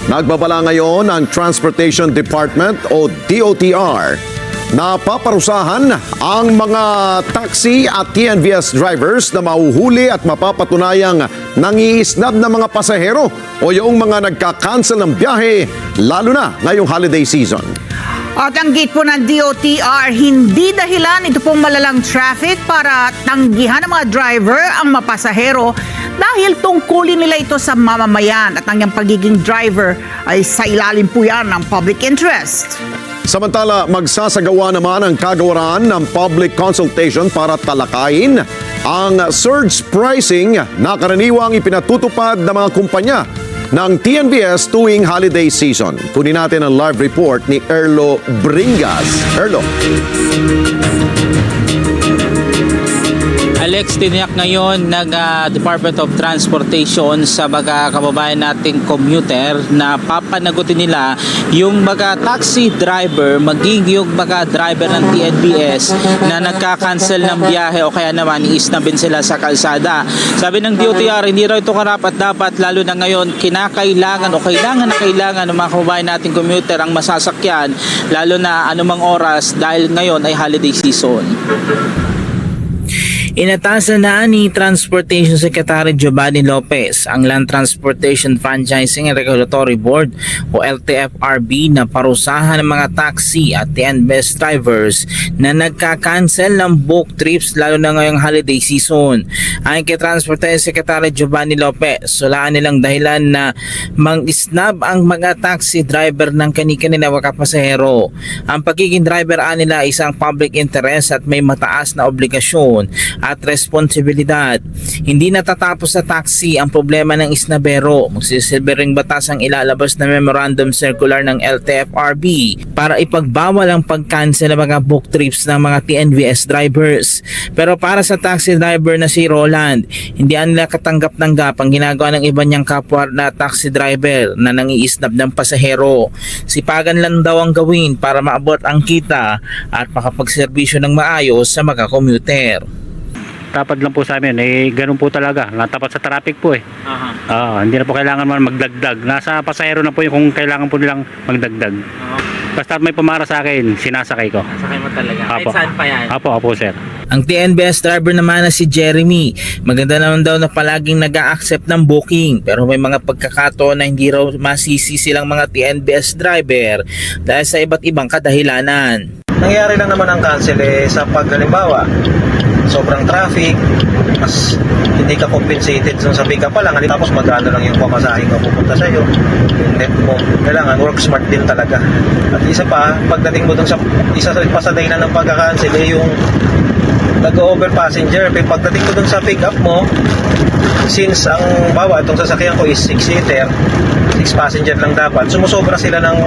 Nagbabala ngayon ang Transportation Department o DOTR na paparusahan ang mga taxi at TNVS drivers na mahuhuli at mapapatunayang nangiisnab na mga pasahero o yung mga nagka-cancel ng biyahe lalo na ngayong holiday season. At ang gate po ng DOTR, hindi dahilan ito pong malalang traffic para tanggihan ng mga driver ang mapasahero dahil tungkulin nila ito sa mamamayan at ang iyang pagiging driver ay sa ilalim po yan ng public interest. Samantala, magsasagawa naman ang kagawaran ng public consultation para talakayin ang surge pricing na karaniwang ipinatutupad ng mga kumpanya ng TNVS tuwing holiday season. Kunin natin ang live report ni Erlo Bringas. Erlo. Alex, tiniyak ngayon ng Department of Transportation sa mga kababayan nating commuter na papanagutin nila yung mga taxi driver, maging yung mga driver ng TNVS na nagka-cancel ng biyahe o kaya naman iisnabin sila sa kalsada. Sabi ng DOTR, hindi raw ito karapat dapat lalo na ngayon kailangan ng mga kababayan nating commuter ang masasakyan lalo na anumang oras dahil ngayon ay holiday season. Inatasan na ni Transportation Secretary Giovanni Lopez ang Land Transportation Franchising and Regulatory Board o LTFRB na parusahan ng mga taxi at TNVS drivers na nagka-cancel ng book trips lalo na ngayong holiday season. Ayon kay Transportation Secretary Giovanni Lopez, sulaan nilang dahilan na mang-snub ang mga taxi driver ng kani-kanila mga pasahero. Ang pagiging driver nila ay isang public interest at may mataas na obligasyon at responsibilidad. Hindi natatapos sa taxi ang problema ng isnabero. Magsisilbering batas ang ilalabas na memorandum circular ng LTFRB para ipagbawal ang pag-cancel ng mga book trips ng mga TNVS drivers. Pero para sa taxi driver na si Roland, hindi nila katanggap-tanggap ang ginagawa ng iba niyang kapwa na taxi driver na nangiisnab ng pasahero. Sipagan lang daw ang gawin para maabot ang kita at makapagserbisyo ng maayos sa mga commuter. Tapat lang po sa amin, ganun po talaga, natapat sa traffic po hindi na po kailangan man magdagdag, nasa pasahero na po yung kung kailangan po nilang magdagdag. Basta may pumara sa akin, sinasakay ko. Sakay mo talaga. Apo. Kahit saan pa yan? Apo sir. Ang TNVS driver naman na si Jeremy, maganda naman daw na palaging nag-a-accept ng booking pero may mga pagkakataon na hindi raw masisi silang mga TNVS driver dahil sa iba't ibang kadahilanan. Nangyari lang naman ang cancel sa paghalimbawa sobrang traffic, mas hindi ka compensated sa pick up pa lang, tapos magkano lang yung pamasahe ka pupunta sa'yo, yung net mo, kailangan work smart din talaga. At isa pa, pagdating mo dun sa isa pa sa dahilan ng pagka-cancel yung nag-over passenger. Pagdating mo dun sa pick up mo, since ang itong sasakyan ko is 6-seater, 6 passenger lang dapat, sumusobra sila ng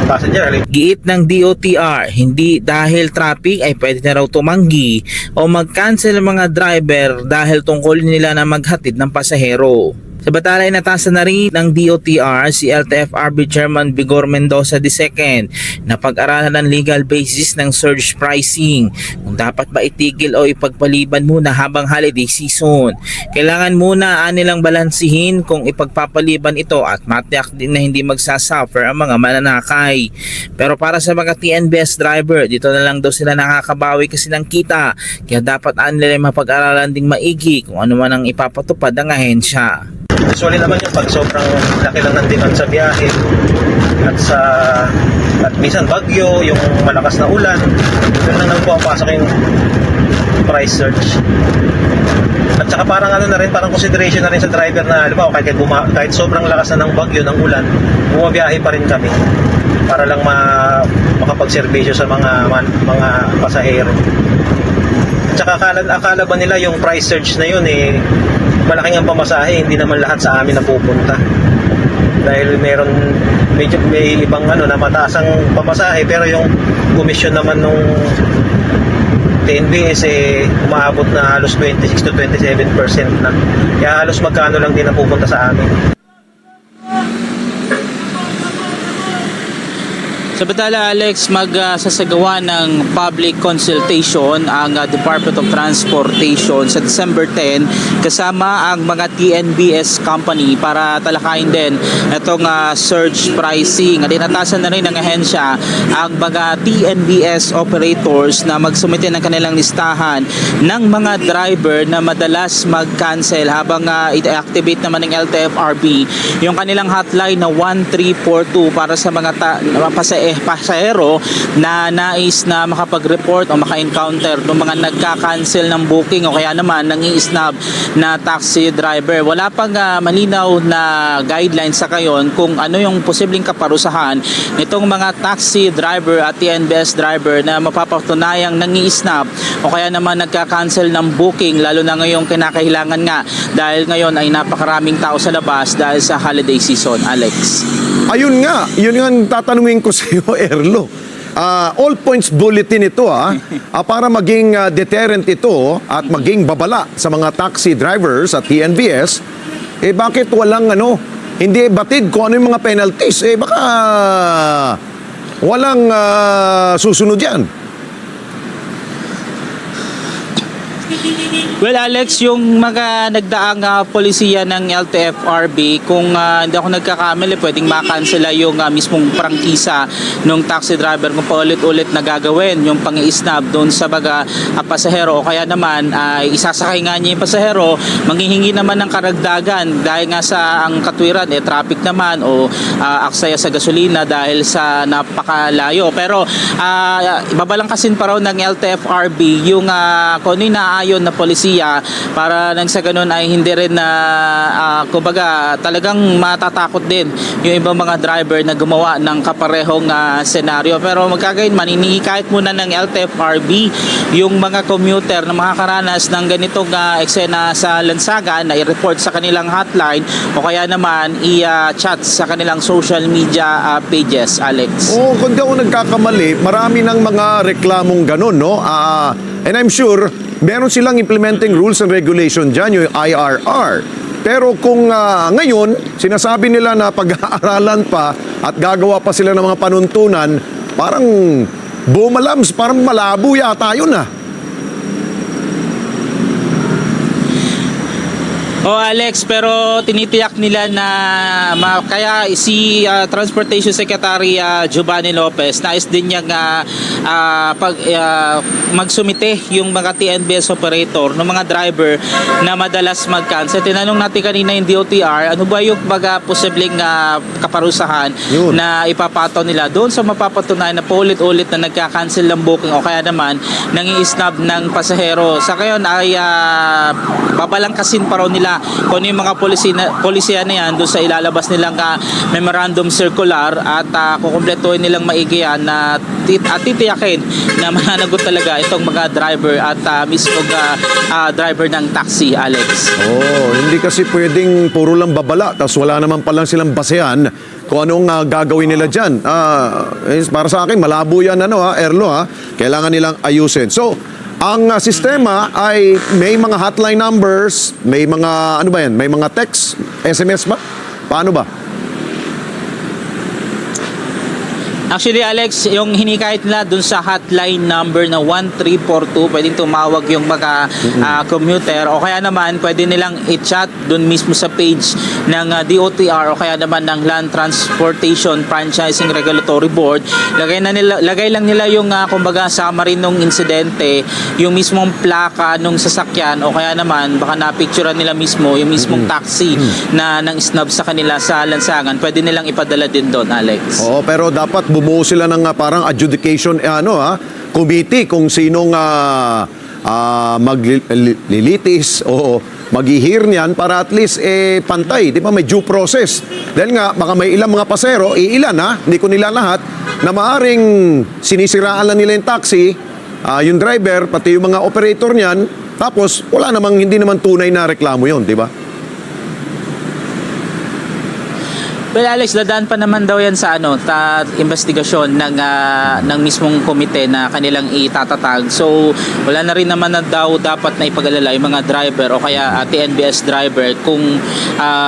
passenger. Giit ng DOTR, hindi dahil traffic ay pwede na raw tumanggi o mag-cancel ang mga driver dahil tungkulin nila na maghatid ng pasahero. Sa batala ay natasan na rin ng DOTR si LTFRB Chairman Vigor Mendoza II na pag-aralan ng legal basis ng surge pricing kung dapat ba itigil o ipagpaliban muna habang holiday season. Kailangan muna nilang balansihin kung ipagpapaliban ito at matiyak din na hindi magsasuffer ang mga mananakay. Pero para sa mga TNVS driver, dito na lang daw sila nakakabawi kasi ng kita, kaya dapat nila mapag-aralan ding maigi kung ano man ang ipapatupad ng ahensya. Usually naman yung pag sobrang laki lang ng demand sa biyahe at minsan bagyo, yung malakas na ulan, doon lang naman po ang pasok yung price surge. At saka parang parang consideration na rin sa driver na kahit sobrang lakas na ng bagyo, ng ulan, bumabiyahe pa rin kami para lang makapagserbisyo sa mga pasahero. At saka akala ba nila yung price surge na yun malaking ang pamasahe, hindi naman lahat sa amin napupunta. Dahil may ibang na mataas ang pamasahe pero yung komisyon naman nung TNVS umaabot na halos 26 to 27% na. Kaya halos magkano lang din napupunta sa amin. Samantala, Alex, magsasagawa ng public consultation ang Department of Transportation sa December 10 kasama ang mga TNBS company para talakayin din itong surge pricing. At inatasan na rin ng ahensya ang mga TNBS operators na magsumite ng kanilang listahan ng mga driver na madalas mag-cancel habang i-activate naman ng LTFRB yung kanilang hotline na 1342 para sa mga pasahero na nais na makapag-report o maka-encounter ng mga nagka-cancel ng booking o kaya naman nang-i-snub na taxi driver. Wala pang malinaw na guidelines sa ngayon kung ano yung posibleng kaparusahan nitong mga taxi driver at TNBS driver na mapapatunayang nang-i-snub o kaya naman nagka-cancel ng booking, lalo na ngayong kinakailangan nga dahil ngayon ay napakaraming tao sa labas dahil sa holiday season, Alex. Ayun nga, yun nga ang tatanungin ko sa iyo, Erlo. All points bulletin ito para maging deterrent ito at maging babala sa mga taxi drivers at TNVS. Bakit walang hindi batid kung ano yung mga penalties? Baka walang susunod yan. Well, Alex, yung mga nagdaang polisiya ng LTFRB, kung hindi ako nagkakamali, pwedeng makansela yung mismong prangkisa ng taxi driver kung paulit-ulit na gagawin yung pang-i-snub doon sa mga pasahero o kaya naman isasakay nga niya yung pasahero, manghihingi naman ng karagdagan dahil nga sa ang katwiran traffic naman o aksaya sa gasolina dahil sa napakalayo. Pero ibabalangkasin pa raw ng LTFRB yung kung ano yung naayon na polisiya para nang sa ganun ay hindi rin na kumbaga talagang matatakot din yung ibang mga driver na gumawa ng kaparehong senaryo. Pero magkagayon man, kahit muna ng LTFRB yung mga commuter na makakaranas ng ganitong eksena sa lansagan na i-report sa kanilang hotline o kaya naman i-chat sa kanilang social media pages, Alex. Kung di ako nagkakamali, marami ng mga reklamong ganun, no? And I'm sure meron silang implementing rules and regulation dyan, yung IRR. Pero kung ngayon, sinasabi nila na pag-aaralan pa at gagawa pa sila ng mga panuntunan, parang bumalams, parang malabo yata yun Alex, pero tinitiyak nila na kaya si Transportation Secretary Giovanni Lopez nais din niya magsumite yung mga TNBS operator ng mga driver na madalas mag-cancel. Tinanong natin kanina yung DOTR, ano ba yung posibleng kaparusahan na ipapato nila doon sa mapapatunayan na paulit-ulit na nagka-cancel ng booking o kaya naman nang-i-snub ng pasahero. Sa ngayon ay babalangkasin pa raw nila kung ano yung mga polisiya na yan doon sa ilalabas nilang memorandum circular at kukumpletuhin nilang maigi yan na titiyakin na mananagot talaga itong mga driver at mismo driver ng taxi, Alex. Hindi kasi pwedeng puro lang babala tapos wala naman palang silang basehan kung anong gagawin nila dyan. Para sa akin, malabo yan Erlo. Kailangan nilang ayusin. So, ang sistema ay may mga hotline numbers, may mga may mga text, SMS ba? Paano ba? Actually, Alex, yung hinikayat nila dun sa hotline number na 1342, pwedeng tumawag yung mga commuter o kaya naman pwede nilang i-chat dun mismo sa page ng DOTR o kaya naman ng Land Transportation Franchising Regulatory Board. Lagay lang nila yung kumbaga summary nung insidente, yung mismong plaka nung sasakyan o kaya naman baka napicturean nila mismo yung mismong taxi na nang snub sa kanila sa lansangan. Pwede nilang ipadala din doon, Alex. Pero dapat bumuo sila ng parang adjudication committee kung sinong maglilitis o maghihir niyan para at least pantay, di ba, may due process. Dahil nga baka may ilang mga pasero, hindi ko nila lahat, na maaring sinisiraan lang nila yung taxi, yung driver, pati yung mga operator niyan, tapos hindi naman tunay na reklamo yon, di ba? Well, Alex, dadaan pa naman daw yan sa investigasyon ng mismong komite na kanilang itatatag. So, wala na rin naman na daw dapat na ipag-alala yung mga driver o kaya TNBS driver kung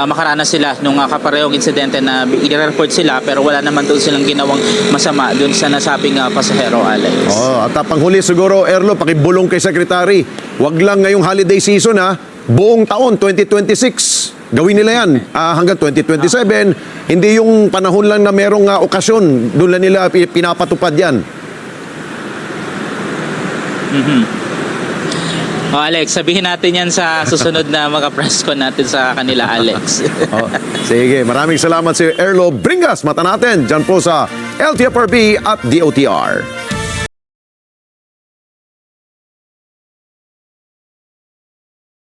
makaranas sila nung kaparehong insidente na i-report sila pero wala naman doon silang ginawang masama doon sa nasabing pasahero, Alex. Oh, at panghuli siguro, Erlo, pakibulong kay Secretary. Wag lang ngayong holiday season ha. Buong taon, 2026. Gawin nila yan hanggang 2027. Hindi yung panahon lang na merong okasyon. Doon lang nila pinapatupad yan. Oh, Alex, sabihin natin yan sa susunod na mga press con natin sa kanila, Alex. Oh, sige, maraming salamat si Erlo Bringas. Mata natin dyan po sa LTFRB at DOTR.